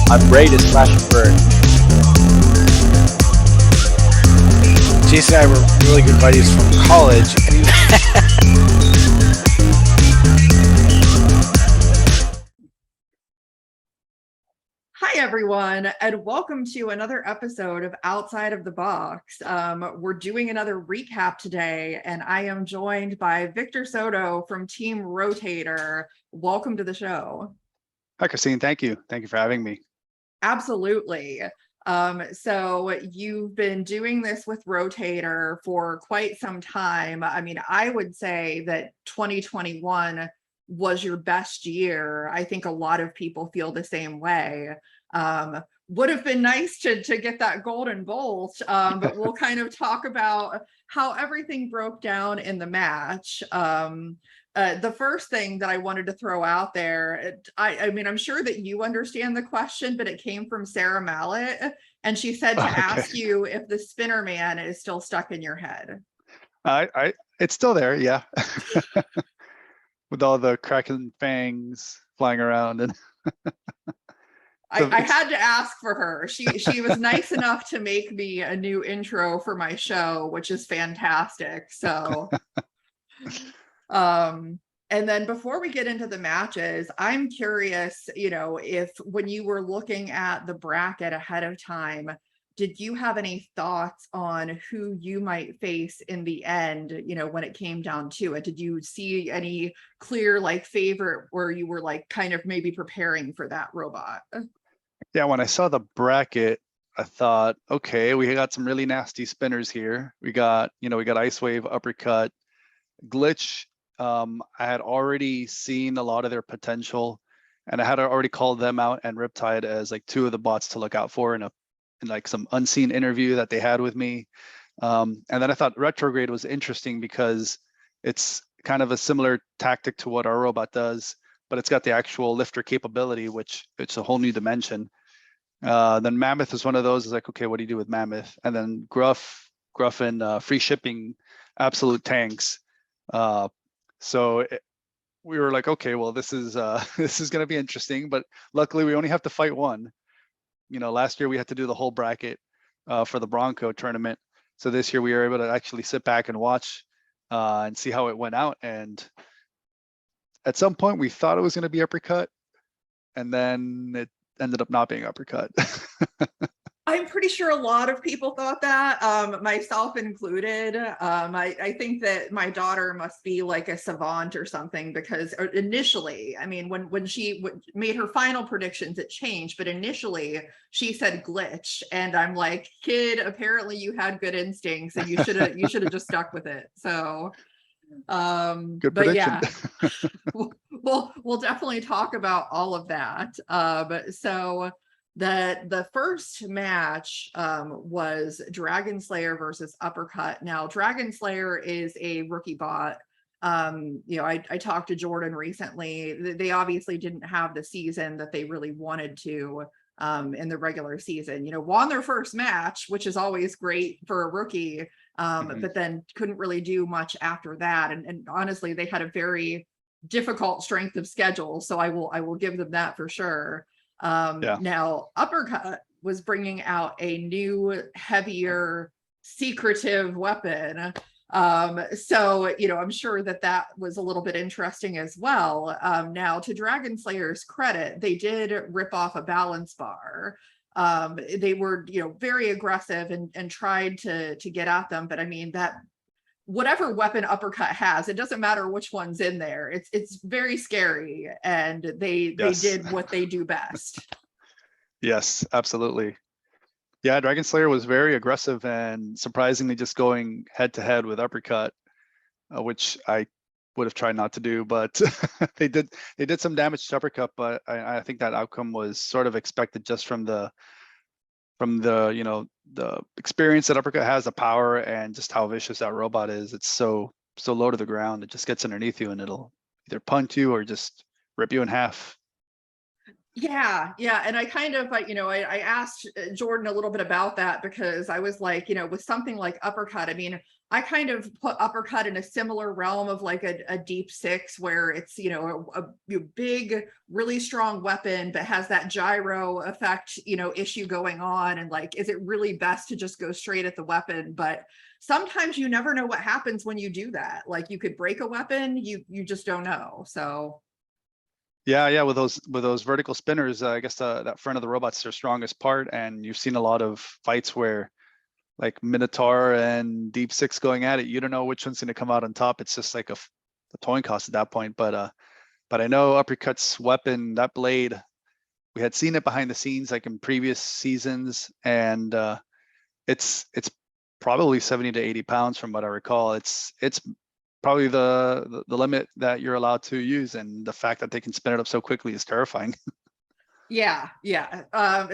I'm ready to slash and burn. Jason and I were really good buddies from college, and Hi, everyone, and welcome to another episode of Outside of the Box. We're doing another recap today, and I am joined by Victor Soto from Team Rotator. Welcome to the show. Hi, Christine. Thank you. Thank you for having me. Absolutely. So you've been doing this with Rotator for quite some time. I mean, I would say that 2021 was your best year. I think a lot of people feel the same way. Would have been nice to get that golden bolt, but we'll kind of talk about how everything broke down in the match. The first thing that I wanted to throw out there, I mean, I'm sure that you understand the question, but it came from Sarah Mallet, and she said to ask you if the Spinner Man is still stuck in your head. It's still there, yeah. With all the Kraken fangs flying around, and I had to ask for her. She was nice enough to make me a new intro for my show, which is fantastic. So, and then before we get into the matches, I'm curious, if when you were looking at the bracket ahead of time, did you have any thoughts on who you might face in the end, when it came down to it? Did you see any clear favorite where you were kind of maybe preparing for that robot? Yeah, when I saw the bracket, I thought, okay, we got some really nasty spinners here. We got Ice Wave, Uppercut, Glitch. I had already seen a lot of their potential, and I had already called them out and Riptide as two of the bots to look out for in some unseen interview that they had with me. And then I thought Retrograde was interesting because it's kind of a similar tactic to what our robot does, but it's got the actual lifter capability, which it's a whole new dimension. Then Mammoth is one of those. Is okay, what do you do with Mammoth? And then Gruff and free shipping, absolute tanks. We were okay, well, this is going to be interesting, but luckily we only have to fight one. Last year we had to do the whole bracket for the Bronco tournament. So this year we were able to actually sit back and watch and see how it went out. And at some point we thought it was going to be Uppercut, and then it ended up not being Uppercut. I'm pretty sure a lot of people thought that, myself included. I think that my daughter must be a savant or something, because initially, I mean, when she made her final predictions, it changed, but initially she said Glitch, and I'm like, kid, apparently you had good instincts and you should have just stuck with it. So good but prediction. Yeah, we'll definitely talk about all of that. But so the first match was Dragon Slayer versus Uppercut. Now, Dragon Slayer is a rookie bot. I talked to Jordan recently. They obviously didn't have the season that they really wanted to in the regular season. Won their first match, which is always great for a rookie, but then couldn't really do much after that. And honestly, they had a very difficult strength of schedule, so I will give them that for sure. Now Uppercut was bringing out a new, heavier, secretive weapon. So I'm sure that was a little bit interesting as well. Now, to Dragon Slayer's credit, they did rip off a balance bar. They were very aggressive and tried to get at them, but I mean, that whatever weapon Uppercut has, it doesn't matter which one's in there. It's very scary, and they did what they do best. Yes, absolutely. Yeah, Dragon Slayer was very aggressive and surprisingly just going head to head with Uppercut, which I would have tried not to do, but they did some damage to Uppercut. But I think that outcome was sort of expected just from the the experience that Uppercut has, the power, and just how vicious that robot is. It's so low to the ground. It just gets underneath you and it'll either punt you or just rip you in half. Yeah, yeah. And I kind of like, I asked Jordan a little bit about that because I was like, with something like uppercut, I mean, I kind of put uppercut in a similar realm of like a deep six where it's, a big, really strong weapon, but has that gyro effect, issue going on. And like, is it really best to just go straight at the weapon? But sometimes you never know what happens when you do that. Like you could break a weapon, you just don't know. So Yeah, with those vertical spinners, I guess that front of the robot's their strongest part, and you've seen a lot of fights where like Minotaur and Deep Six going at it, you don't know which one's going to come out on top. It's just like a toying cost at that point. But I know Uppercut's weapon, that blade, we had seen it behind the scenes like in previous seasons, and it's probably 70 to 80 pounds from what I recall. It's probably the limit that you're allowed to use, and the fact that they can spin it up so quickly is terrifying. yeah, yeah.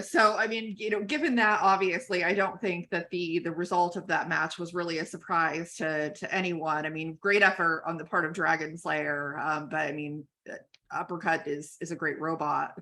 So I mean, given that, obviously, I don't think that the result of that match was really a surprise to anyone. I mean, great effort on the part of Dragon Slayer, but I mean, Uppercut is a great robot.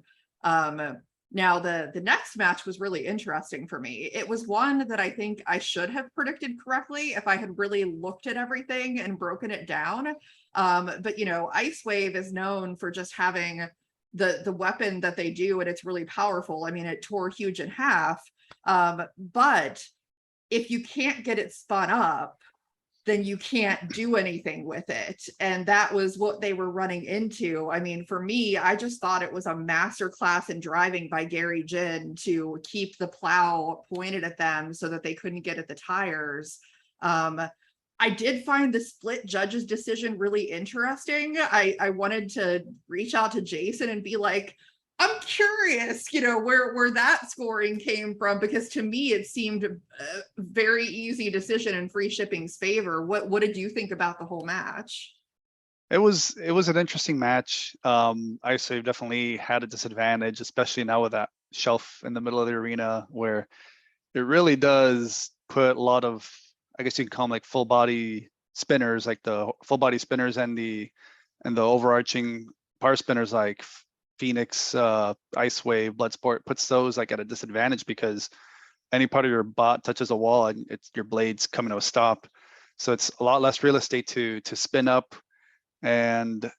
Now the next match was really interesting for me. It was one that I think I should have predicted correctly if I had really looked at everything and broken it down. But Ice Wave is known for just having the weapon that they do, and it's really powerful. I mean, it tore Huge in half. But if you can't get it spun up, then you can't do anything with it. And that was what they were running into. I mean, for me, I just thought it was a masterclass in driving by Gary Jin to keep the plow pointed at them so that they couldn't get at the tires. I did find the split judges decision really interesting. I wanted to reach out to Jason and be like, I'm curious, where that scoring came from, because to me it seemed a very easy decision in free shipping's favor. What did you think about the whole match? It was an interesting match. ISO definitely had a disadvantage, especially now with that shelf in the middle of the arena, where it really does put a lot of, I guess you could call them like full body spinners, like the full body spinners and the overarching power spinners like Phoenix, Ice Wave, Bloodsport, puts those like at a disadvantage because any part of your bot touches a wall and your blade's coming to a stop. So it's a lot less real estate to spin up, and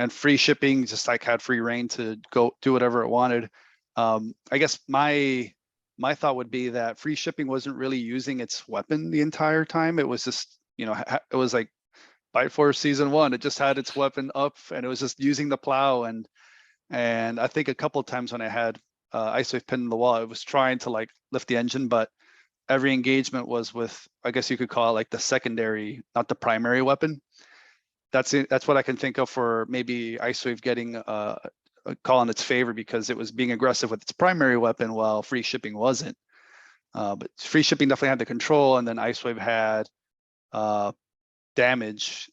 free shipping just like had free reign to go do whatever it wanted. I guess my thought would be that free shipping wasn't really using its weapon the entire time. It was just, it was like Fight Force season 1. It just had its weapon up and it was just using the plow. And I think a couple of times when I had Ice Wave pinned in the wall, it was trying to like lift the engine, but every engagement was with, I guess you could call it like the secondary, not the primary weapon. That's it. That's what I can think of for maybe Ice Wave getting a call in its favor, because it was being aggressive with its primary weapon while free shipping wasn't. But free shipping definitely had the control, and then Ice Wave had damage.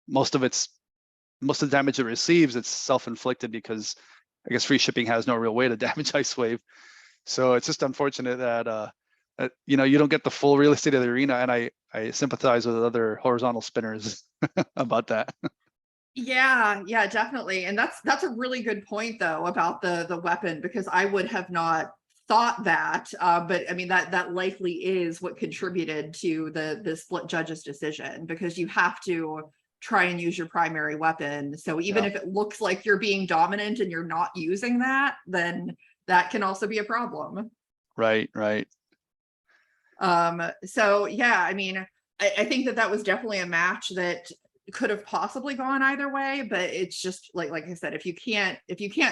Most of the damage it receives, it's self-inflicted, because I guess free shipping has no real way to damage Ice Wave. So it's just unfortunate that you don't get the full real estate of the arena, and I sympathize with other horizontal spinners about that. Yeah, definitely. And that's a really good point though about the weapon, because I would have not thought that. But I mean that likely is what contributed to the split judges decision, because you have to try and use your primary weapon. So even if it looks like you're being dominant and you're not using that, then that can also be a problem. Right. So yeah, I mean, I think that was definitely a match that could have possibly gone either way, but it's just like I said, if you can't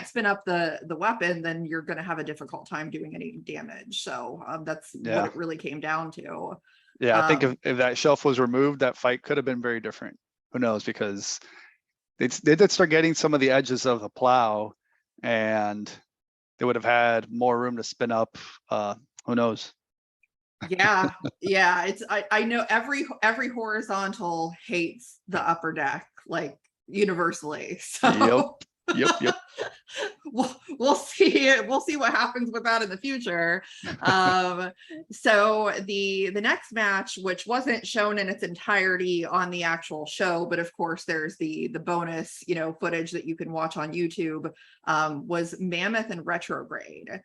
spin up the weapon, then you're going to have a difficult time doing any damage. So that's what it really came down to. Yeah, I think if that shelf was removed, that fight could have been very different. Who knows? Because they did start getting some of the edges of the plow, and they would have had more room to spin up. Who knows? Yeah. It's I know every horizontal hates the upper deck, like universally. So Yep. We'll see. We'll see what happens with that in the future. So the next match, which wasn't shown in its entirety on the actual show, but of course there's the bonus, footage that you can watch on YouTube, was Mammoth and Retrograde.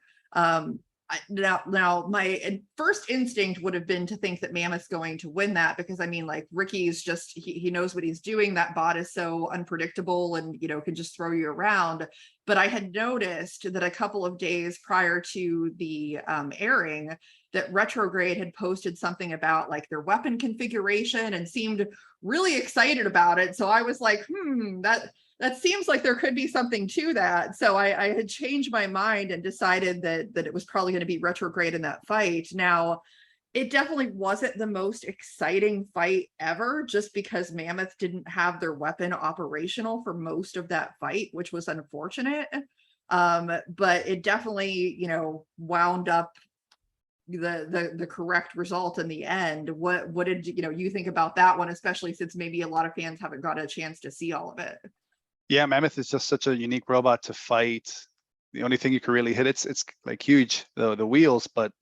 Now my first instinct would have been to think that Mammoth's going to win that, because I mean, like, Ricky's just, he knows what he's doing. That bot is so unpredictable and, can just throw you around. But I had noticed that a couple of days prior to the airing, that Retrograde had posted something about like their weapon configuration and seemed really excited about it. So I was like, that seems like there could be something to that. So I had changed my mind and decided that it was probably going to be Retrograde in that fight. Now, it definitely wasn't the most exciting fight ever, just because Mammoth didn't have their weapon operational for most of that fight, which was unfortunate. But it definitely, wound up the correct result in the end. What did you think about that one, especially since maybe a lot of fans haven't got a chance to see all of it? Yeah, Mammoth is just such a unique robot to fight. The only thing you can really hit, it's like huge, the wheels, but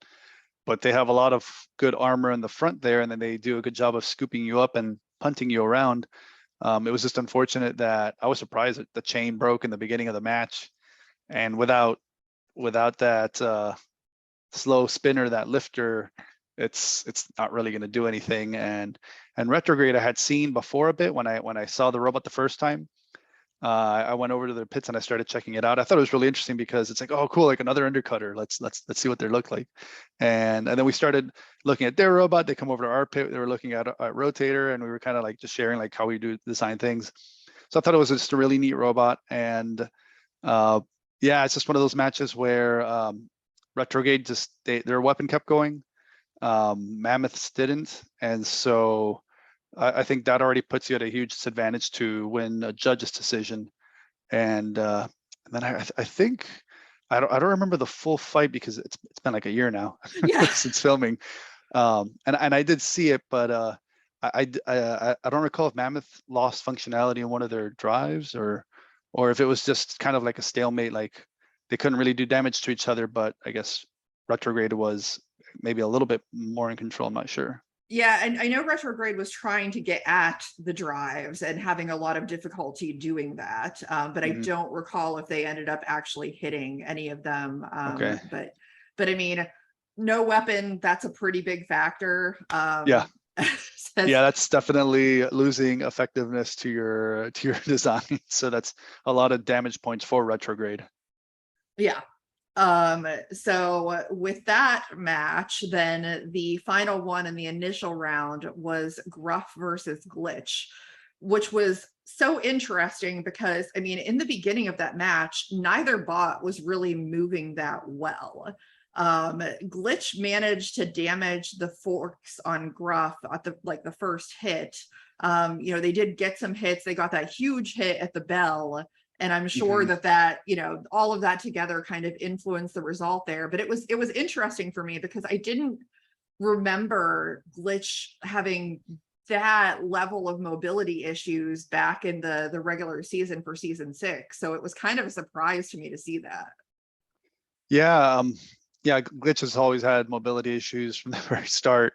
they have a lot of good armor in the front there, and then they do a good job of scooping you up and punting you around. It was just unfortunate that I was surprised that the chain broke in the beginning of the match, and without that slow spinner, that lifter, it's not really going to do anything. And Retrograde I had seen before a bit when I saw the robot the first time. I went over to their pits and I started checking it out. I thought it was really interesting because it's like, oh, cool, like another undercutter. Let's see what they look like. And then we started looking at their robot. They come over to our pit. They were looking at Rotator, and we were kind of like just sharing like how we do design things. So I thought it was just a really neat robot. And yeah, it's just one of those matches where Retrograde just their weapon kept going. Mammoths didn't, and so I think that already puts you at a huge disadvantage to win a judge's decision. And then I think I don't remember the full fight because it's been like a year now since filming. And I did see it, but I don't recall if Mammoth lost functionality in one of their drives or if it was just kind of like a stalemate, like they couldn't really do damage to each other. But I guess Retrograde was maybe a little bit more in control. I'm not sure. Yeah, and I know Retrograde was trying to get at the drives and having a lot of difficulty doing that, but I don't recall if they ended up actually hitting any of them. Okay. But I mean, no weapon, that's a pretty big factor. Yeah, that's definitely losing effectiveness to your design. So that's a lot of damage points for Retrograde. Yeah. So with that match, then the final one in the initial round was Gruff versus Glitch, which was so interesting because, I mean, in the beginning of that match, neither bot was really moving that well. Glitch managed to damage the forks on Gruff at the first hit. They did get some hits. They got that huge hit at the bell. And I'm sure that all of that together kind of influenced the result there. But it was interesting for me because I didn't remember Glitch having that level of mobility issues back in the regular season for season 6. So it was kind of a surprise to me to see that. Yeah, Glitch has always had mobility issues from the very start.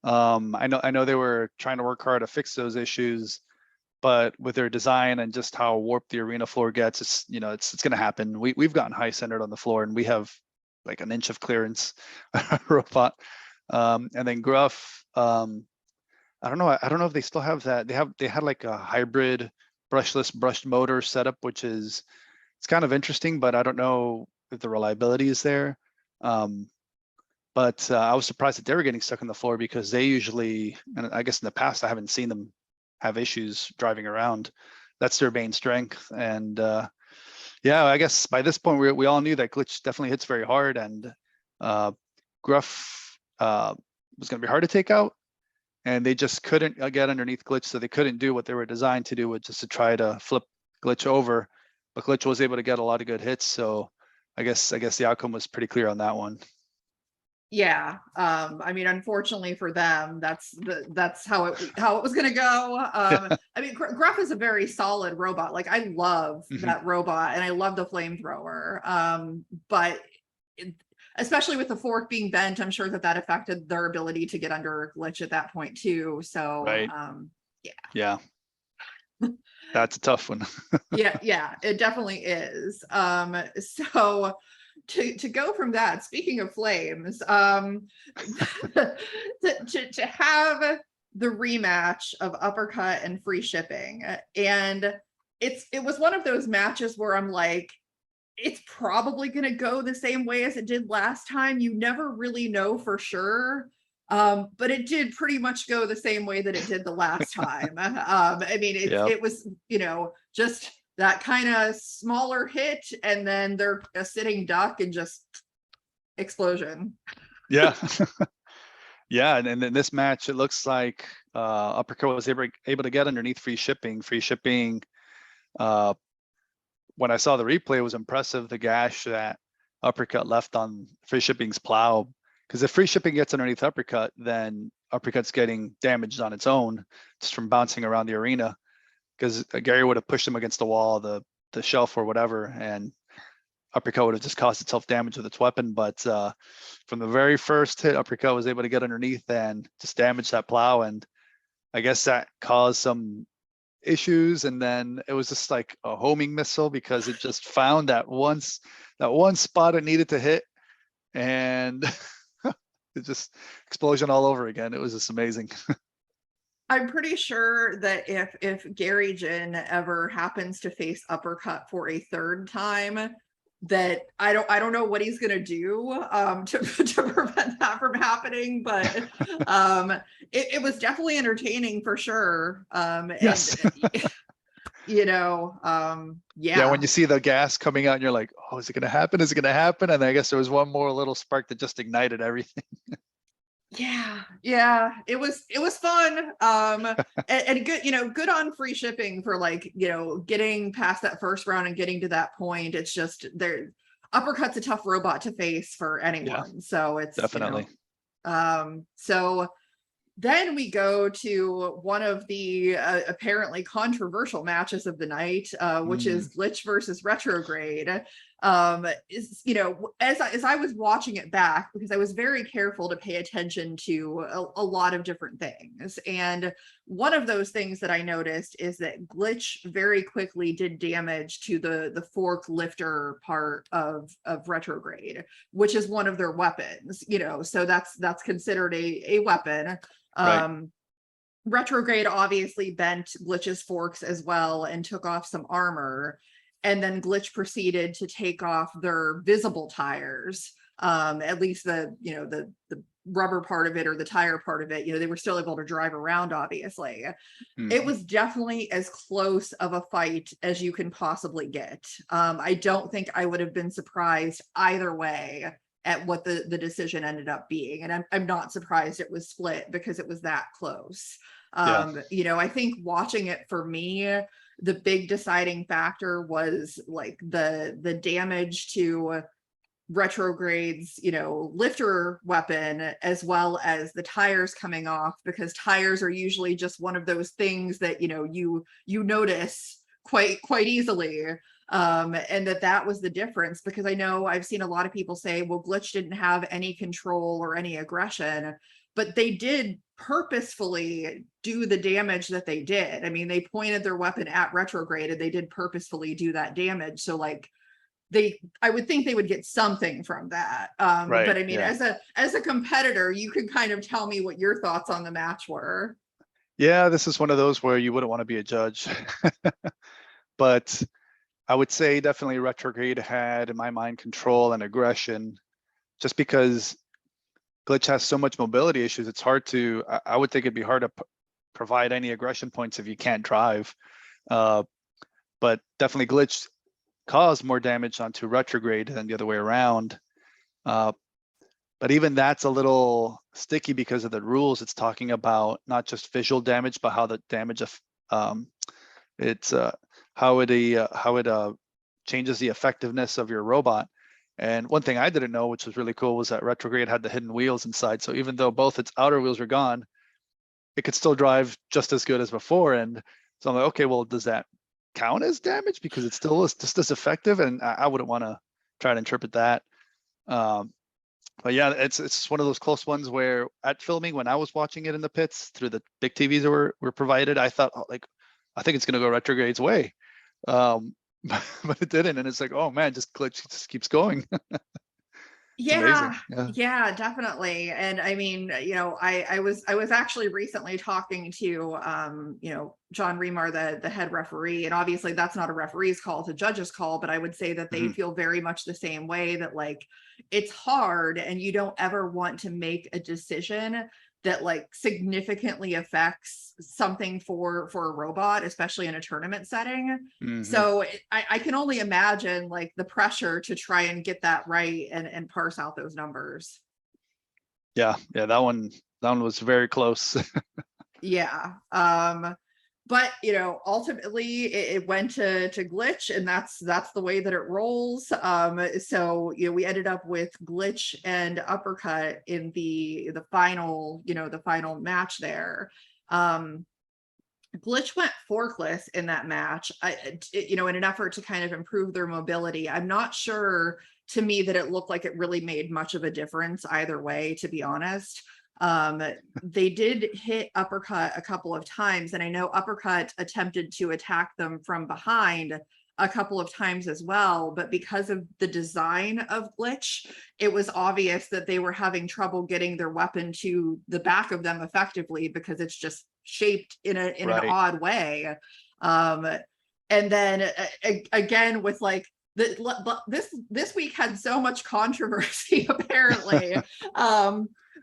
I know they were trying to work hard to fix those issues. But with their design and just how warped the arena floor gets, it's going to happen. We've gotten high centered on the floor, and we have like an inch of clearance robot. And then Gruff, I don't know if they still have that. They had like a hybrid brushless brushed motor setup, which it's kind of interesting, but I don't know if the reliability is there. But I was surprised that they were getting stuck on the floor because they usually, and I guess in the past I haven't seen them have issues driving around. That's their main strength. And I guess by this point we all knew that Glitch definitely hits very hard, and Gruff was going to be hard to take out, and they just couldn't get underneath Glitch, so they couldn't do what they were designed to do, which is to try to flip Glitch over. But Glitch was able to get a lot of good hits, so I guess the outcome was pretty clear on that one. Yeah, I mean, unfortunately for them, that's how it was gonna go. I mean, Gruff is a very solid robot. Like, I love Mhm. that robot, and I love the flamethrower. But especially with the fork being bent, I'm sure that affected their ability to get under Glitch at that point too. So, Right. Yeah. That's a tough one. yeah, it definitely is. So to go from that, speaking of flames, to have the rematch of Uppercut and Free Shipping, and it was one of those matches where I'm like, it's probably going to go the same way as it did last time. You never really know for sure. But it did pretty much go the same way that it did the last time. I mean, Yep. it was, just that kind of smaller hit, and then they're a sitting duck and just explosion. Yeah. Yeah, and in this match, it looks like Uppercut was able to get underneath Free Shipping. Free Shipping, when I saw the replay, it was impressive, the gash that Uppercut left on Free Shipping's plow. Because if Free Shipping gets underneath Uppercut, then Uppercut's getting damaged on its own just from bouncing around the arena. Because Gary would have pushed him against the wall, the shelf or whatever, and Uppercut would have just caused itself damage with its weapon. But from the very first hit, Uppercut was able to get underneath and just damage that plow. And I guess that caused some issues. And then it was just like a homing missile, because it just found that one spot it needed to hit. And it just explosion all over again. It was just amazing. I'm pretty sure that if Gary Jin ever happens to face Uppercut for a third time, that I don't know what he's gonna do to prevent that from happening, but it was definitely entertaining for sure. Yes. And Yeah, when you see the gas coming out and you're like, oh, is it gonna happen? Is it gonna happen? And I guess there was one more little spark that just ignited everything. Yeah, it was fun. And good, good on Free Shipping for, like, getting past that first round and getting to that point. It's just Uppercut's a tough robot to face for anyone. So it's Definitely. So then we go to one of the apparently controversial matches of the night, which is Glitch versus Retrograde. As I was watching it back, because I was very careful to pay attention to a lot of different things. And one of those things that I noticed is that Glitch very quickly did damage to the fork lifter part of Retrograde, which is one of their weapons, so that's considered a weapon. Right. Retrograde obviously bent Glitch's forks as well and took off some armor, and then Glitch proceeded to take off their visible tires, at least the rubber part of it, or the tire part of it. They were still able to drive around, obviously. It was definitely as close of a fight as you can possibly get. I don't think I would have been surprised either way at what the decision ended up being. And I'm not surprised it was split, because it was that close. I think watching it, for me, the big deciding factor was like the damage to Retrograde's, lifter weapon, as well as the tires coming off, because tires are usually just one of those things that, you notice quite easily. And that was the difference, because I know I've seen a lot of people say, well, Glitch didn't have any control or any aggression, but they did purposefully do the damage that they did. I mean, they pointed their weapon at Retrograde, and they did purposefully do that damage. So, like, I would think they would get something from that. Right, But I mean, yeah. as a competitor, you could kind of tell me what your thoughts on the match were. Yeah, this is one of those where you wouldn't want to be a judge. But I would say definitely Retrograde had, in my mind, control and aggression, just because Glitch has so much mobility issues. It's hard to, I would think it'd be hard to provide any aggression points if you can't drive. But definitely Glitch caused more damage onto Retrograde than the other way around. But even that's a little sticky, because of the rules. It's talking about not just visual damage, but how the damage of how it changes the effectiveness of your robot. And one thing I didn't know, which was really cool, was that retrograde had the hidden wheels inside. So even though both its outer wheels were gone, it could still drive just as good as before. And so I'm like, okay, well, does that count as damage? Because it still is just as effective. And I wouldn't want to try to interpret that. But yeah, it's one of those close ones where at filming, when I was watching it in the pits through the big TVs that were provided, I thought, oh, like, I think it's going to go retrograde's way. But it didn't. And it's like, oh man, glitch just keeps going. It's amazing. Yeah, Yeah. yeah, definitely. And I mean, I was actually recently talking to John Remar, the head referee, and obviously that's not a referee's call, it's a judge's call, but I would say that they feel very much the same way, that like it's hard and you don't ever want to make a decision that like significantly affects something for a robot, especially in a tournament setting. So I can only imagine like the pressure to try and get that right and parse out those numbers. Yeah, that one was very close. Yeah. But ultimately it went to glitch, and that's the way that it rolls. So we ended up with glitch and uppercut in the final the final match there. Glitch went forkless in that match, in an effort to kind of improve their mobility. I'm not sure, to me, that it looked like it really made much of a difference either way, to be honest. They did hit uppercut a couple of times, and I know uppercut attempted to attack them from behind a couple of times as well, but because of the design of glitch, it was obvious that they were having trouble getting their weapon to the back of them effectively, because it's just shaped in an odd way. And then again, with like this week had so much controversy apparently.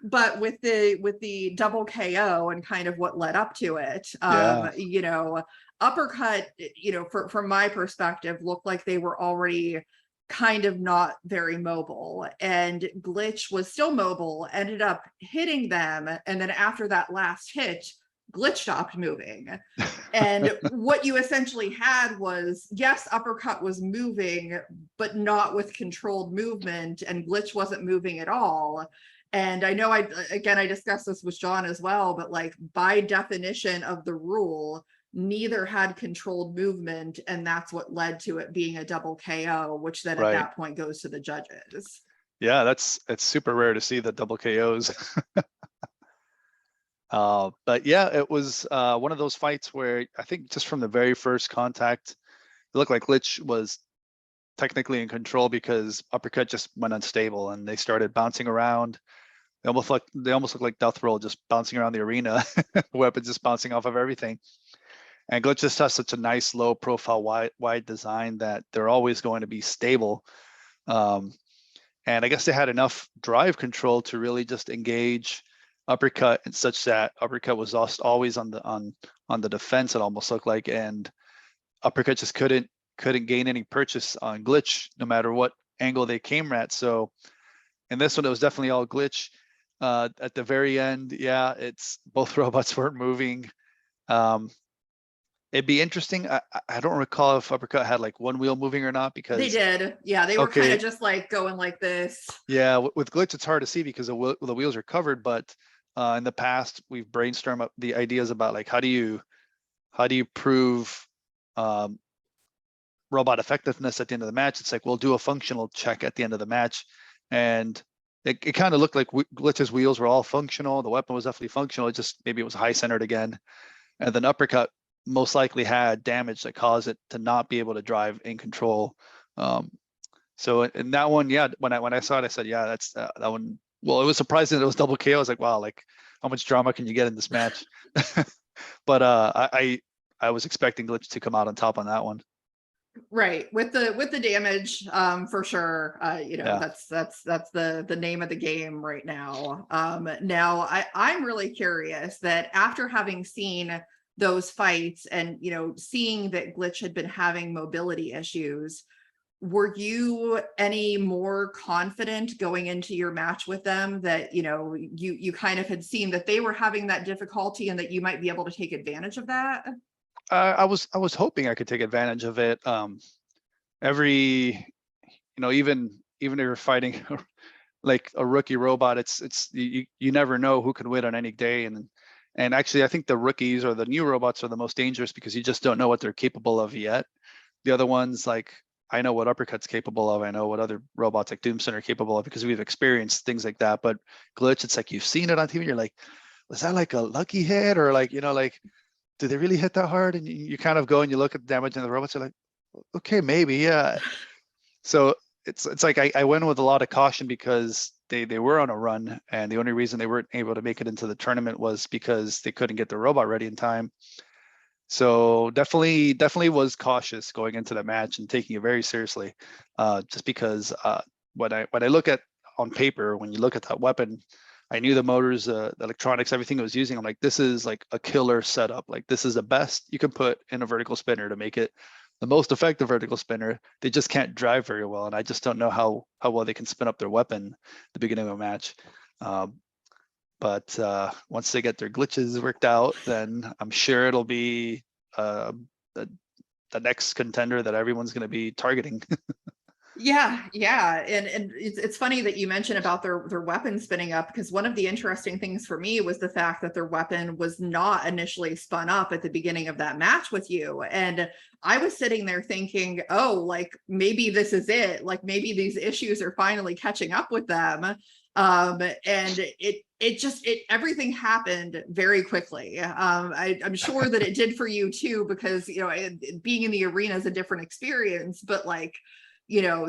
But with the double KO and kind of what led up to it, uppercut, from my perspective, looked like they were already kind of not very mobile, and glitch was still mobile, ended up hitting them, and then after that last hit, glitch stopped moving. And what you essentially had was, yes, uppercut was moving, but not with controlled movement, and glitch wasn't moving at all. And I know I discussed this with John as well, but like by definition of the rule, neither had controlled movement, and that's what led to it being a double KO, which then at that point goes to the judges. Yeah, it's super rare to see the double KOs. But yeah, it was one of those fights where I think just from the very first contact, it looked like glitch was technically in control, because uppercut just went unstable and they started bouncing around. They almost look like Death Roll, just bouncing around the arena, weapons just bouncing off of everything. And glitch just has such a nice low profile wide design that they're always going to be stable. And I guess they had enough drive control to really just engage uppercut, and such that uppercut was always on the defense, it almost looked like, and uppercut just couldn't gain any purchase on glitch no matter what angle they came at. So in this one, it was definitely all glitch. At the very end, yeah, it's both robots weren't moving. It'd be interesting. I don't recall if uppercut had like one wheel moving or not, because they did. Yeah, they were kind of just like going like this. Yeah, with glitch, it's hard to see because the wheels are covered. But in the past, we've brainstormed up the ideas about like how do you prove robot effectiveness at the end of the match. It's like, we'll do a functional check at the end of the match, and it kind of looked like glitch's wheels were all functional. The weapon was definitely functional. It just maybe it was high centered again, and then uppercut most likely had damage that caused it to not be able to drive in control. So in that one, yeah, when I saw it, I said, yeah, that's that one. Well, it was surprising that it was double KO. I was like, wow, like how much drama can you get in this match? But I was expecting glitch to come out on top on that one. Right, with the damage, for sure. That's the name of the game right now. Now I'm really curious that after having seen those fights and seeing that glitch had been having mobility issues, were you any more confident going into your match with them that you kind of had seen that they were having that difficulty and that you might be able to take advantage of that? I was hoping I could take advantage of it. Even even if you're fighting like a rookie robot, you never know who could win on any day. And actually, I think the rookies or the new robots are the most dangerous because you just don't know what they're capable of yet. The other ones, like, I know what Uppercut's capable of. I know what other robots like Doomson are capable of because we've experienced things like that. But Glitch, it's like you've seen it on TV. You're like, was that like a lucky hit, or like, like, do they really hit that hard? And you kind of go and you look at the damage in the robots. You're like, okay, maybe, yeah. So it's like I went with a lot of caution because they were on a run, and the only reason they weren't able to make it into the tournament was because they couldn't get the robot ready in time. So definitely was cautious going into the match and taking it very seriously, just because when I look at on paper, when you look at that weapon, I knew the motors, the electronics, everything it was using. I'm like, this is like a killer setup. Like, this is the best you can put in a vertical spinner to make it the most effective vertical spinner. They just can't drive very well, and I just don't know how well they can spin up their weapon at the beginning of a match. But once they get their glitches worked out, then I'm sure it'll be the next contender that everyone's going to be targeting. Yeah, and it's funny that you mentioned about their weapon spinning up, because one of the interesting things for me was the fact that their weapon was not initially spun up at the beginning of that match with you, and I was sitting there thinking, oh, like, maybe this is it, like maybe these issues are finally catching up with them, and everything happened very quickly. I'm sure that it did for you too, because being in the arena is a different experience, but like,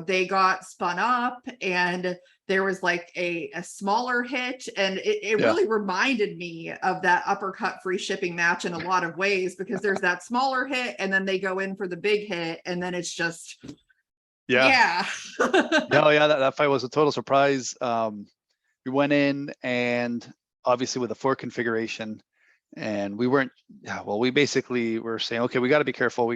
they got spun up and there was like a smaller hit, and it really reminded me of that Uppercut free shipping match in a lot of ways, because there's that smaller hit and then they go in for the big hit, and then it's just yeah. That fight was a total surprise. We went in, and obviously with the 4 configuration, and we basically were saying, okay, we got to be careful.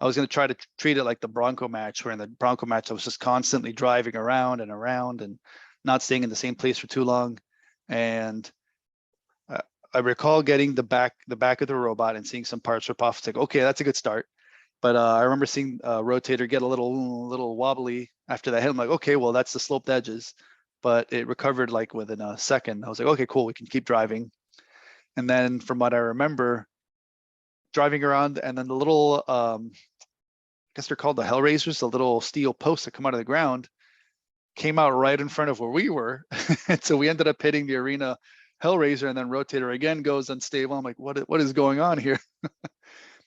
I was going to try to treat it like the Bronco match, where in the Bronco match, I was just constantly driving around and around and not staying in the same place for too long. And I recall getting the back of the robot and seeing some parts rip off. It's like, okay, that's a good start. But I remember seeing Rotator get a little wobbly after that hit. I'm like, okay, well, that's the sloped edges. But it recovered like within a second. I was like, okay, cool, we can keep driving. And then from what I remember, driving around, and then the little, I guess they're called the Hellraisers, the little steel posts that come out of the ground, came out right in front of where we were. And so we ended up hitting the arena Hellraiser, and then Rotator again goes unstable. I'm like, what is going on here?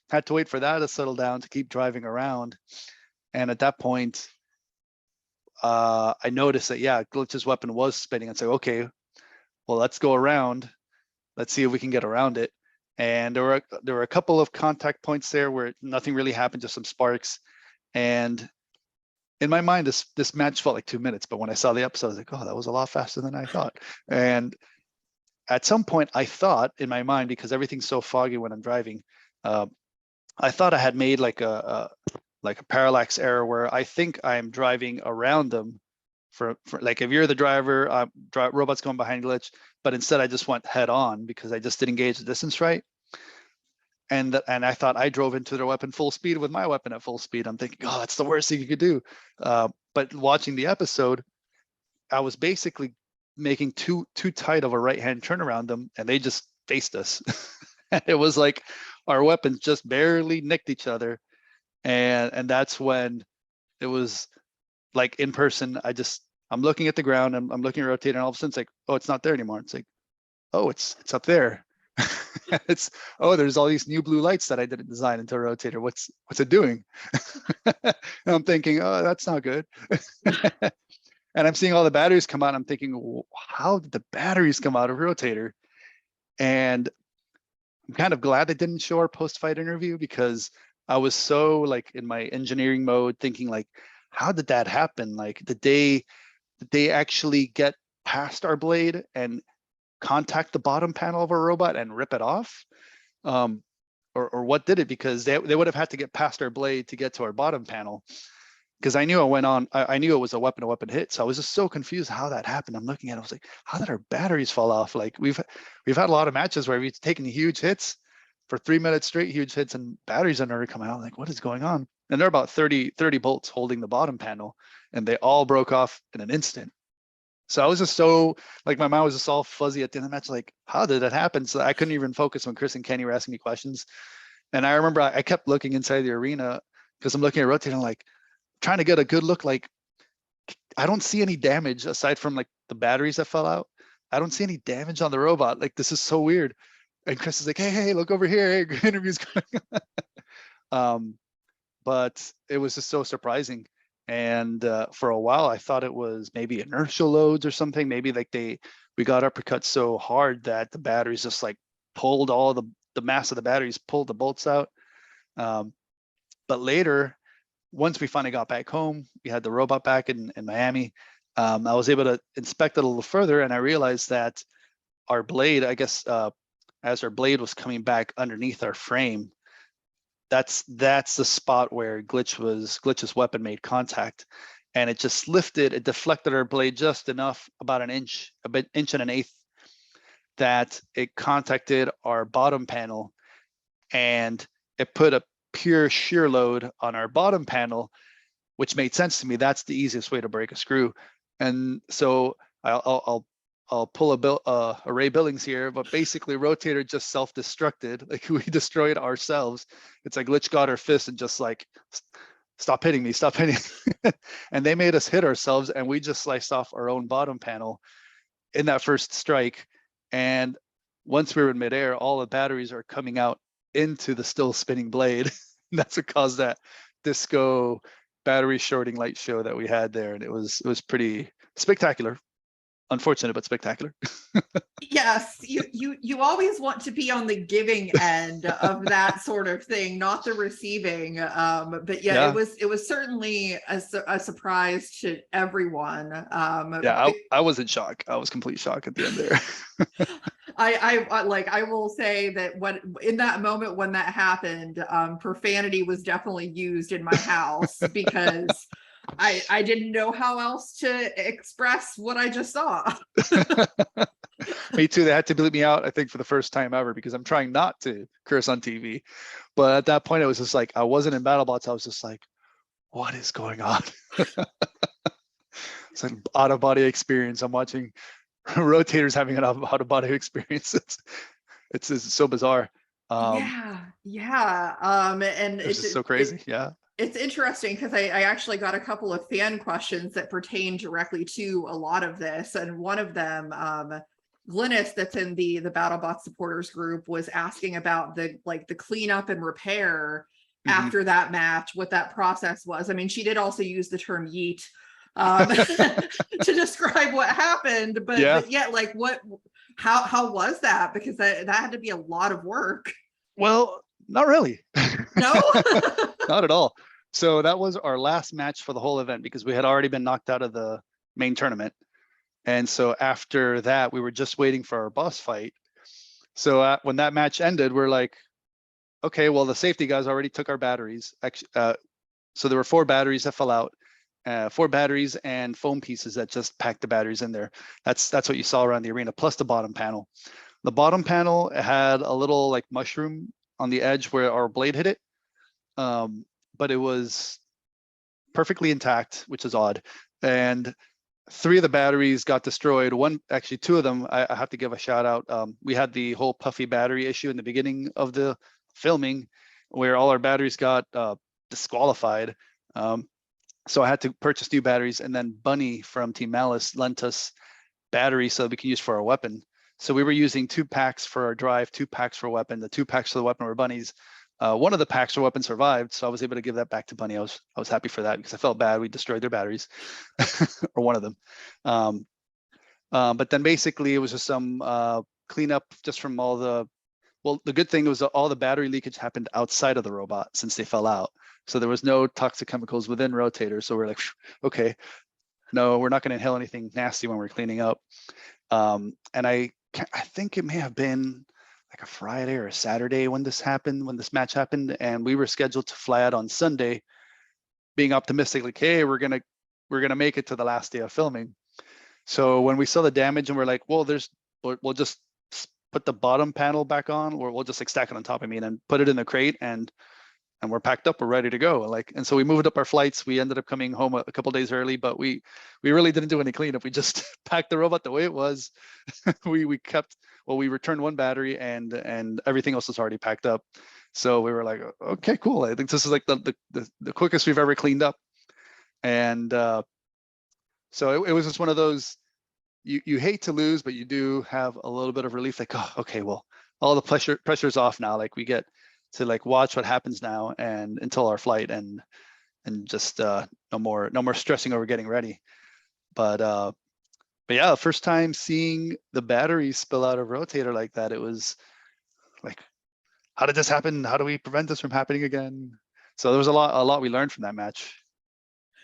Had to wait for that to settle down to keep driving around. And at that point, I noticed that, Glitch's weapon was spinning. I'd say, okay, well, let's go around. Let's see if we can get around it. And there were a couple of contact points there where nothing really happened, just some sparks. And in my mind, this match felt like 2 minutes, but when I saw the episode, I was like, oh, that was a lot faster than I thought. And at some point, I thought in my mind, because everything's so foggy when I'm driving, I thought I had made like a parallax error where I think I'm driving around them. For like, if you're the driver, robot's going behind Glitch, but instead I just went head on because I just didn't gauge the distance right. And I thought I drove into their weapon full speed with my weapon at full speed. I'm thinking, oh, that's the worst thing you could do. But watching the episode, I was basically making too tight of a right-hand turn around them, and they just faced us. And it was like our weapons just barely nicked each other. And that's when it was like, in person, I'm looking at the ground, I'm looking at Rotator, and all of a sudden it's like, oh, it's not there anymore. It's like, oh, it's up there. There's all these new blue lights that I didn't design into Rotator. What's it doing? And I'm thinking, oh, that's not good. And I'm seeing all the batteries come out. And I'm thinking, how did the batteries come out of Rotator? And I'm kind of glad they didn't show our post-fight interview, because I was so like in my engineering mode, thinking like, how did that happen? Like, did they actually get past our blade and contact the bottom panel of our robot and rip it off? Or what did it? Because they would have had to get past our blade to get to our bottom panel. Because I knew I knew it was a weapon-to-weapon hit. So I was just so confused how that happened. I'm looking at it, I was like, how did our batteries fall off? Like, we've had a lot of matches where we've taken huge hits for 3 minutes straight, huge hits, and batteries are never coming out. Like, what is going on? and there are about 30 bolts holding the bottom panel, and they all broke off in an instant. So I was just so, like, my mind was just all fuzzy at the end of the match, like, how did that happen? So I couldn't even focus when Chris and Kenny were asking me questions. And I remember I kept looking inside the arena because I'm looking at Rotator, like trying to get a good look. Like, I don't see any damage aside from like the batteries that fell out. I don't see any damage on the robot. Like, this is so weird. And Chris is like, hey, look over here. Hey, interview's going on. But it was just so surprising. And for a while, I thought it was maybe inertial loads or something. Maybe like we got uppercut so hard that the batteries just like pulled all the mass of the batteries, pulled the bolts out. But later, once we finally got back home, we had the robot back in Miami. I was able to inspect it a little further, and I realized that our blade, I guess, as our blade was coming back underneath our frame, that's the spot where Glitch's weapon made contact, and it just lifted, it deflected our blade just enough, about an inch, inch and an eighth, that it contacted our bottom panel, and it put a pure shear load on our bottom panel, which made sense to me. That's the easiest way to break a screw. And so I'll pull a Ray Billings here, but basically Rotator just self-destructed. Like, we destroyed ourselves. It's like Glitch got her fist and just like, stop hitting me, stop hitting me. And they made us hit ourselves, and we just sliced off our own bottom panel in that first strike. And once we were in midair, all the batteries are coming out into the still spinning blade. That's what caused that disco battery shorting light show that we had there. And it was pretty spectacular. Unfortunate, but spectacular. Yes, you always want to be on the giving end of that sort of thing, not the receiving. But yeah, it was certainly a surprise to everyone. Yeah, I was in shock. I was complete shock at the end there. I will say that in that moment when that happened, profanity was definitely used in my house because I didn't know how else to express what I just saw. Me too. They had to bleep me out, I think, for the first time ever, because I'm trying not to curse on TV. But at that point, it was just like, I wasn't in BattleBots. I was just like, what is going on? It's an out-of-body experience. I'm watching Rotators having an out-of-body experience. It's so bizarre. Yeah. And it's just so crazy. Yeah. It's interesting because I actually got a couple of fan questions that pertain directly to a lot of this. And one of them, Glynis, that's in the BattleBots supporters group, was asking about the cleanup and repair after that match, what that process was. I mean, she did also use the term yeet to describe what happened, but yeah, like how was that? Because that had to be a lot of work. Well, not really. No, not at all. So that was our last match for the whole event, because we had already been knocked out of the main tournament. And so after that, we were just waiting for our boss fight. So when that match ended, we're like, okay, well, the safety guys already took our batteries. So there were 4 batteries that fell out, 4 batteries and foam pieces that just packed the batteries in there. That's what you saw around the arena, plus the bottom panel. The bottom panel had a little like mushroom on the edge where our blade hit it. But it was perfectly intact, which is odd. And 3 of the batteries got destroyed. Actually 2 of them, I have to give a shout out. We had the whole puffy battery issue in the beginning of the filming, where all our batteries got disqualified. So I had to purchase new batteries, and then Bunny from Team Malice lent us batteries so that we can use for our weapon. So we were using 2 packs for our drive, 2 packs for weapon. The 2 packs for the weapon were Bunny's. One of the packs for weapon survived, so I was able to give that back to Bunny. I was happy for that, because I felt bad we destroyed their batteries, or one of them. But then basically it was just some cleanup just from all the. Well, the good thing was that all the battery leakage happened outside of the robot since they fell out, so there was no toxic chemicals within Rotator. So we're like, okay, no, we're not going to inhale anything nasty when we're cleaning up. And I think it may have been like a Friday or a Saturday when this match happened, and we were scheduled to fly out on Sunday, being optimistic, like, hey, we're gonna make it to the last day of filming. So when we saw the damage, and we're like, well, we'll just put the bottom panel back on, or we'll just like stack it on top of me and then put it in the crate, and and we're packed up, we're ready to go. And so we moved up our flights. We ended up coming home a couple days early, but we really didn't do any cleanup. We just packed the robot the way it was. we returned one battery, and everything else was already packed up. So we were like, okay, cool. I think this is like the quickest we've ever cleaned up. And so it was just one of those, you hate to lose, but you do have a little bit of relief, like, oh, okay, well, all the pressure's off now. Like, we get to like watch what happens now and until our flight, and just no more stressing over getting ready. But yeah, first time seeing the batteries spill out of Rotator like that, it was like, how did this happen? How do we prevent this from happening again? So there was a lot we learned from that match.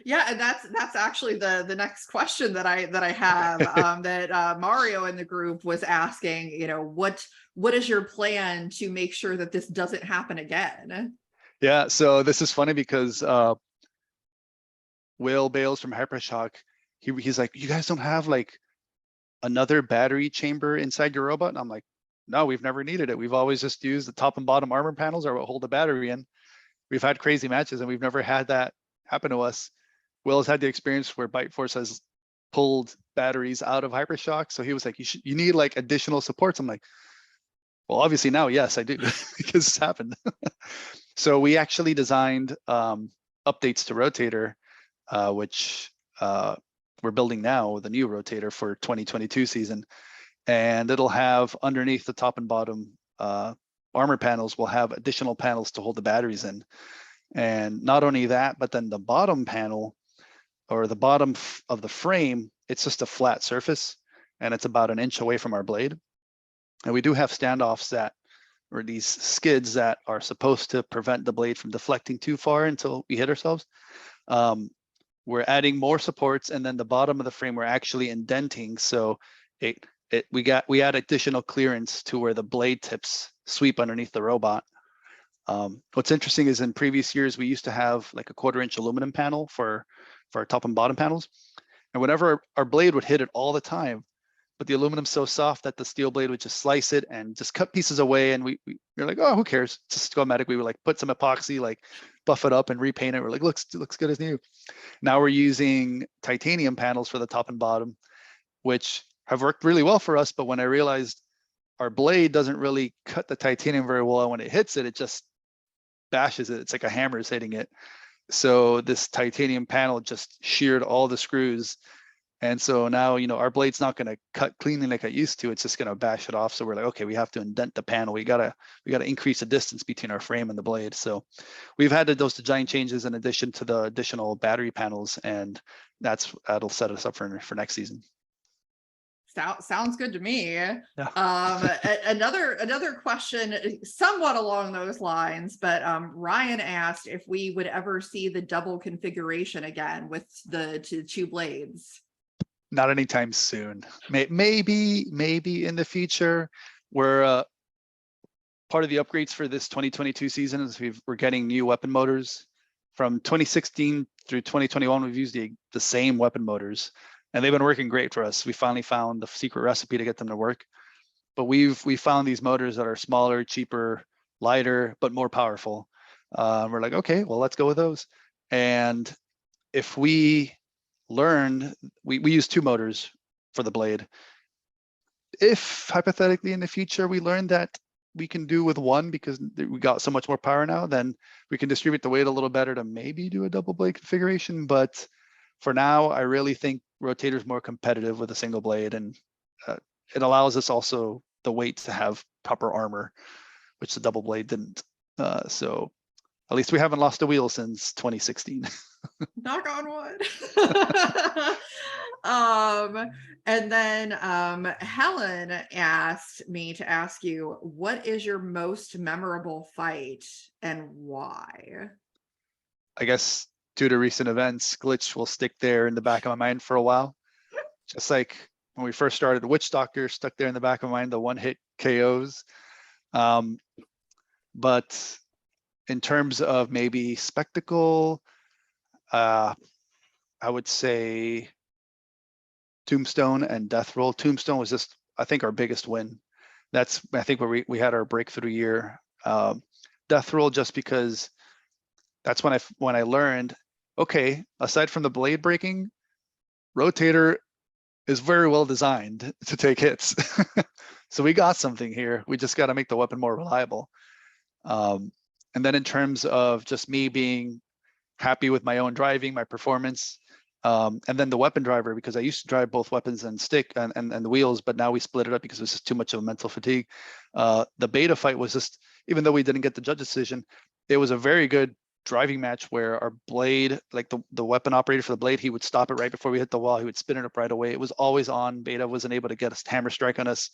Yeah, and that's actually the next question that I have, that Mario in the group was asking. You know, what is your plan to make sure that this doesn't happen again? Yeah, so this is funny because Will Bales from Hypershock, he's like, you guys don't have like another battery chamber inside your robot? And I'm like, no, we've never needed it. We've always just used the top and bottom armor panels or what hold the battery in. We've had crazy matches and we've never had that happen to us. Will has had the experience where Bite Force has pulled batteries out of Hypershock. So he was like, you need like additional supports. I'm like, well, obviously now, yes, I do, because it's happened. So we actually designed updates to Rotator, which we're building now, the new Rotator for 2022 season. And it'll have underneath the top and bottom armor panels, will have additional panels to hold the batteries in. And not only that, but then the bottom panel, or the bottom of the frame, it's just a flat surface, and it's about an inch away from our blade. And we do have standoffs or these skids that are supposed to prevent the blade from deflecting too far until we hit ourselves. We're adding more supports, and then the bottom of the frame we're actually indenting, so we add additional clearance to where the blade tips sweep underneath the robot. What's interesting is in previous years we used to have like a 1/4 inch aluminum panel for our top and bottom panels, and whenever our blade would hit it all the time, but the aluminum's so soft that the steel blade would just slice it and just cut pieces away, and we're like, oh, who cares? It's just automatic. We would like put some epoxy, like buff it up and repaint it. We're like, looks good as new. Now we're using titanium panels for the top and bottom, which have worked really well for us. But when I realized our blade doesn't really cut the titanium very well, and when it hits it, it just bashes it. It's like a hammer is hitting it. So this titanium panel just sheared all the screws. And so now, our blade's not going to cut cleanly like it used to. It's just going to bash it off. So we're like, okay, we have to indent the panel. We gotta increase the distance between our frame and the blade. So we've had those design changes in addition to the additional battery panels, and that'll set us up for next season. Sounds good to me. Yeah. Another question somewhat along those lines, but Ryan asked if we would ever see the double configuration again with the two blades. Not anytime soon. Maybe in the future. We're part of the upgrades for this 2022 season is we're getting new weapon motors. From 2016 through 2021, we've used the same weapon motors, and they've been working great for us. We finally found the secret recipe to get them to work. But we found these motors that are smaller, cheaper, lighter, but more powerful. We're like, okay, well, let's go with those. And if we learn, we use 2 motors for the blade. If hypothetically in the future we learn that we can do with 1 because we got so much more power now, then we can distribute the weight a little better to maybe do a double blade configuration. But for now, I really think Rotator is more competitive with a single blade, and it allows us also the weight to have proper armor, which the double blade didn't. So at least we haven't lost a wheel since 2016. Knock on wood. And then Helen asked me to ask you, what is your most memorable fight and why? I guess due to recent events, Glitch will stick there in the back of my mind for a while. Just like when we first started, the Witch Doctor stuck there in the back of my mind, the one-hit KOs. But in terms of maybe spectacle, I would say Tombstone and Death Roll. Tombstone was just, I think, our biggest win. That's, I think, where we had our breakthrough year. Death Roll, just because that's when I learned, okay, aside from the blade breaking, Rotator is very well designed to take hits. So we got something here. We just got to make the weapon more reliable. And then in terms of just me being happy with my own driving, my performance, and then the weapon driver, because I used to drive both weapons and stick and the wheels, but now we split it up because it was just too much of a mental fatigue. The beta fight was just, even though we didn't get the judge decision, it was a very good driving match where our blade, like the weapon operator for the blade, he would stop it right before we hit the wall. He would spin it up right away. It was always on. Beta wasn't able to get a hammer strike on us.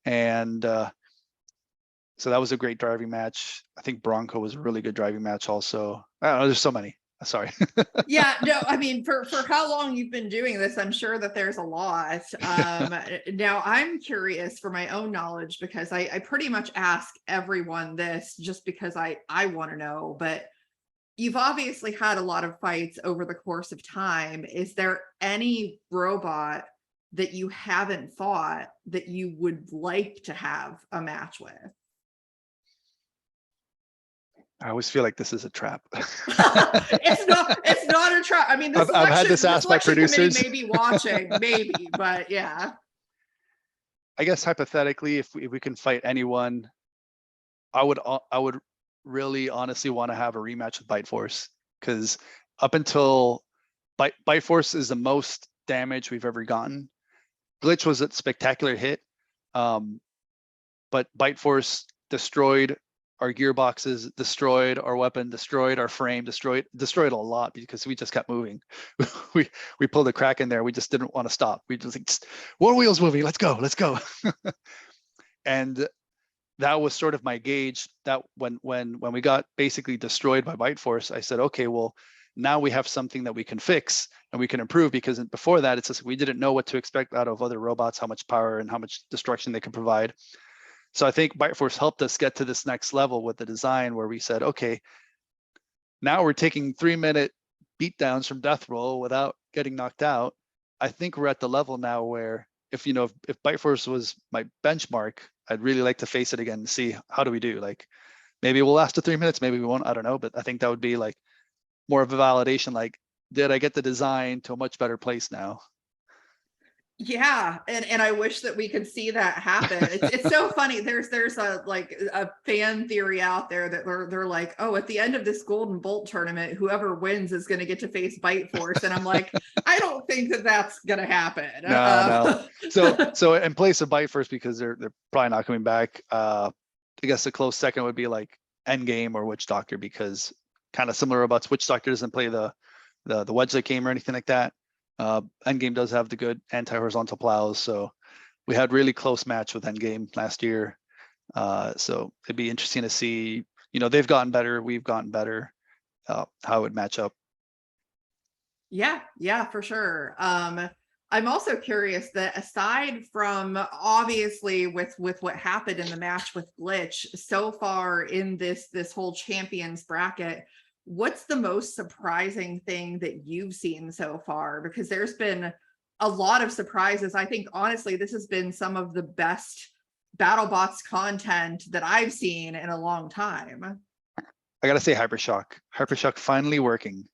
And so that was a great driving match. I think Bronco was a really good driving match also. I don't know, there's so many. Sorry. Yeah, no, I mean, for how long you've been doing this, I'm sure that there's a lot. Now I'm curious for my own knowledge, because I pretty much ask everyone this just because I want to know, but you've obviously had a lot of fights over the course of time. Is there any robot that you haven't fought that you would like to have a match with? I always feel like this is a trap. It's not a trap. I mean, I've had this asked by producers. May be watching, maybe, but yeah. I guess hypothetically, if we can fight anyone, I would really honestly want to have a rematch with Bite Force, because up until Bite Force is the most damage we've ever gotten. Glitch was a spectacular hit, but Bite Force destroyed our gearboxes, destroyed our weapon, destroyed our frame, destroyed a lot because we just kept moving. we pulled a crack in there. We just didn't want to stop. We just like, one wheel's moving. Let's go. And that was sort of my gauge. That when we got basically destroyed by Bite Force, I said, okay, well, now we have something that we can fix and we can improve, because before that, it's just we didn't know what to expect out of other robots, how much power and how much destruction they can provide. So I think Bite Force helped us get to this next level with the design where we said, okay, now we're taking 3-minute beatdowns from death roll without getting knocked out. I think we're at the level now where if Bite Force was my benchmark, I'd really like to face it again and see how do we do. Like maybe we'll last to 3 minutes, maybe we won't, I don't know. But I think that would be like more of a validation, like, did I get the design to a much better place now? Yeah, and I wish that we could see that happen. It's so funny. There's a fan theory out there that they're like, oh, at the end of this Golden Bolt tournament, whoever wins is going to get to face Bite Force, and I'm like, I don't think that that's going to happen. No. So in place of Bite Force, because they're probably not coming back, I guess a close second would be like Endgame or Witch Doctor, because kind of similar robots. Witch Doctor doesn't play the wedge light game or anything like that. Endgame does have the good anti-horizontal plows, so we had really close match with Endgame last year. So it'd be interesting to see. They've gotten better, we've gotten better. How it would match up. Yeah, for sure. I'm also curious that aside from obviously with what happened in the match with Glitch so far in this whole champions bracket, what's the most surprising thing that you've seen so far? Because there's been a lot of surprises. I think honestly, this has been some of the best BattleBots content that I've seen in a long time. I gotta say Hypershock finally working,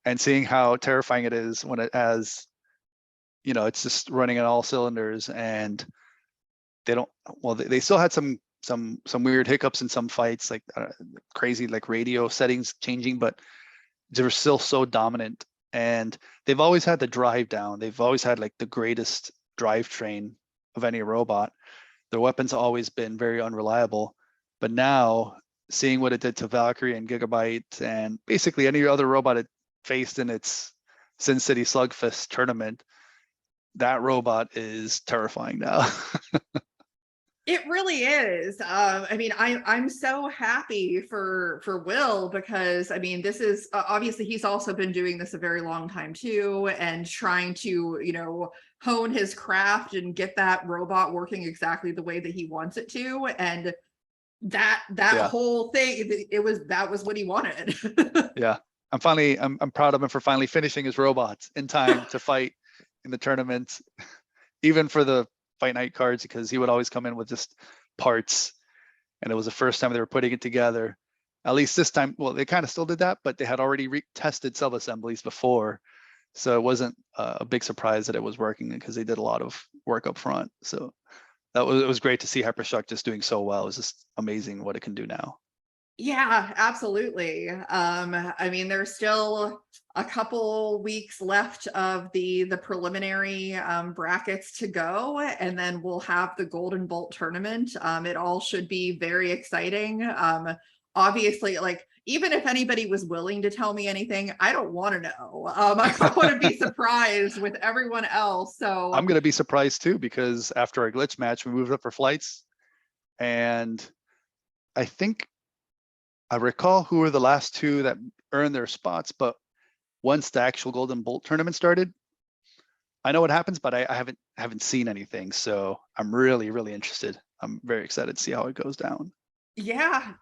and seeing how terrifying it is when it has, it's just running on all cylinders, and they still had some weird hiccups in some fights, like crazy, like radio settings changing, but they were still so dominant. And they've always had the drive down. They've always had like the greatest drivetrain of any robot. Their weapons have always been very unreliable. But now seeing what it did to Valkyrie and Gigabyte and basically any other robot it faced in its Sin City Slugfest tournament, that robot is terrifying now. It really is. I mean, I'm so happy for Will, because I mean, this is obviously he's also been doing this a very long time too, and trying to hone his craft and get that robot working exactly the way that he wants it to. And that whole thing, that was what he wanted. Yeah, I'm proud of him for finally finishing his robots in time to fight in the tournament, even for the fight night cards, because he would always come in with just parts, and it was the first time they were putting it together. At least this time, well, they kind of still did that, but they had already tested sub-assemblies before. So it wasn't a big surprise that it was working because they did a lot of work up front. So it was great to see Hypershock just doing so well. It was just amazing what it can do now. Yeah, absolutely. I mean, there's still a couple weeks left of the preliminary brackets to go, and then we'll have the Golden Bolt tournament. It all should be very exciting. Obviously, like, even if anybody was willing to tell me anything, I don't want to know. I don't want to be surprised with everyone else. So I'm going to be surprised too, because after our glitch match, we moved up for flights, and I recall who were the last two that earned their spots, but once the actual Golden Bolt tournament started, I know what happens, but I haven't seen anything. So I'm really, really interested. I'm very excited to see how it goes down.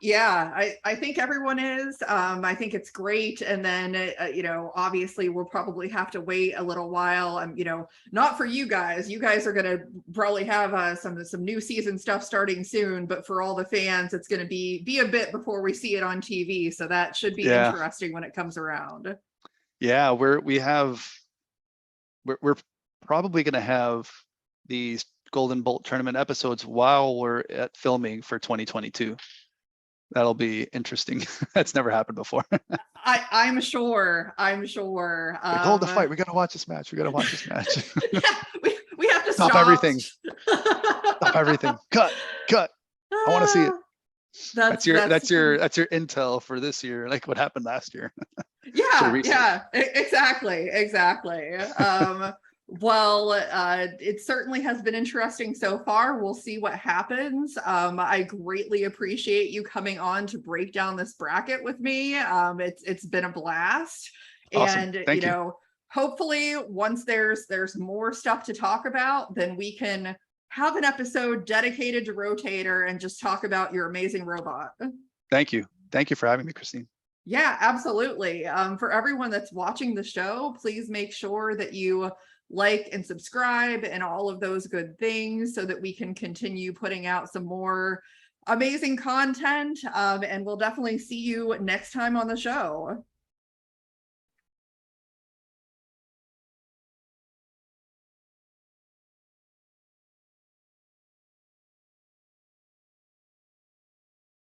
yeah, I think everyone is. I think it's great. And then, you know, obviously we'll probably have to wait a little while. You know, not for you guys. You guys are going to probably have some new season stuff starting soon. But for all the fans, it's going to be a bit before we see it on TV. So that should be interesting when it comes around. Yeah, we're probably going to have these Golden Bolt tournament episodes while we're at filming for 2022. That'll be interesting. That's never happened before. I'm sure. Like, hold the fight. We got to watch this match. Yeah, we have to stop everything. Stop everything. Cut. I want to see it. That's your intel for this year, like what happened last year. Yeah, exactly. Well, it certainly has been interesting so far. We'll see what happens. I greatly appreciate you coming on to break down this bracket with me. It's been a blast. Awesome. And Thank you. know, hopefully once there's more stuff to talk about, then we can have an episode dedicated to Rotator and just talk about your amazing robot. Thank you for having me, Christine. Yeah, absolutely. For everyone that's watching the show, please make sure that you like and subscribe and all of those good things so that we can continue putting out some more amazing content. And we'll definitely see you next time on the show.